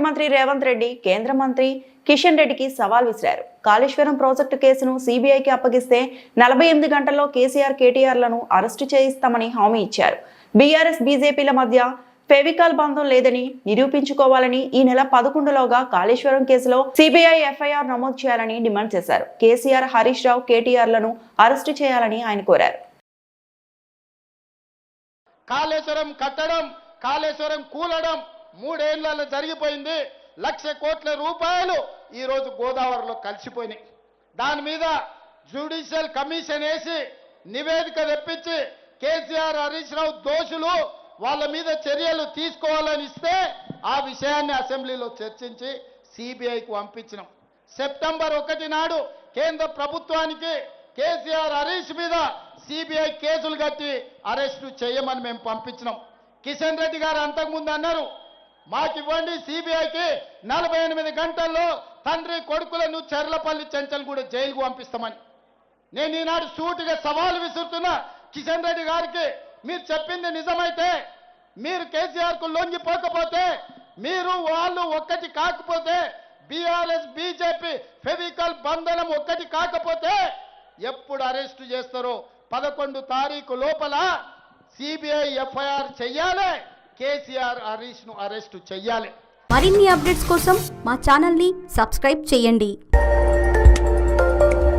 ముఖ్యమంత్రి రేవంత్ రెడ్డి కేంద్ర మంత్రి కిషన్ రెడ్డికి సవాల్ విసిరారు. కాళేశ్వరం ప్రాజెక్టు కేసును సీబీఐకి అప్పగిస్తే 48 గంటల్లో కేసీఆర్ కేటీఆర్లను అరెస్టు చేయిస్తామని హామీ ఇచ్చారు. బీఆర్ఎస్ బీజేపీల మధ్య ఫెవికాల్ బంధం లేదని నిరూపించుకోవాలని ఈ నెల 11లోగా కాళేశ్వరం కేసులో సీబీఐ ఎఫ్ఐఆర్ నమోదు చేయాలని డిమాండ్ చేశారు. కేసీఆర్, హరీష్ రావు, కేటీఆర్లను అరెస్టు చేయాలని ఆయన కోరారు. కాళేశ్వరం కట్టడం, కాళేశ్వరం కూలడం 3 ఏళ్లలో జరిగిపోయింది. 1,00,000 కోట్ల రూపాయలు ఈ రోజు గోదావరిలో కలిసిపోయినాయి. దాని మీద జ్యుడిషియల్ కమిషన్ వేసి నివేదిక తెప్పించి కేసీఆర్, హరీష్ రావు దోషులు, వాళ్ళ మీద చర్యలు తీసుకోవాలని ఇస్తే ఆ విషయాన్ని అసెంబ్లీలో చర్చించి సిబిఐకి పంపించినాం. సెప్టెంబర్ 1 నాడు కేంద్ర ప్రభుత్వానికి కేసీఆర్, హరీష్ మీద సిబిఐ కేసులు కట్టి అరెస్టు చేయమని మేము పంపించినాం. కిషన్ రెడ్డి గారు అంతకుముందు అన్నారు, మాకు ఇవ్వండి సిబిఐకి 48 గంటల్లో తండ్రి కొడుకులను చెర్లపల్లి చెంచల్గూడ జైలుకు పంపిస్తామని. నేను ఈనాడు సూటిగా సవాలు విసురుతున్నా కిషన్ రెడ్డి గారికి, మీరు చెప్పింది నిజమైతే, మీరు కేసీఆర్కు లొంగిపోకపోతే, మీరు వాళ్ళు ఒక్కటి కాకపోతే, బీఆర్ఎస్ బీజేపీ ఫెవికల్ బంధనం ఒక్కటి కాకపోతే ఎప్పుడు అరెస్టు చేస్తారో 11 తారీఖు లోపల సిబిఐ ఎఫ్ఐఆర్ చెయ్యాలి, కేసీఆర్, హరీష్ ను అరెస్టు చెయ్యాలి. మరిన్ని అప్డేట్స్ కోసం మా ఛానల్ ని సబ్స్క్రైబ్ చేయండి.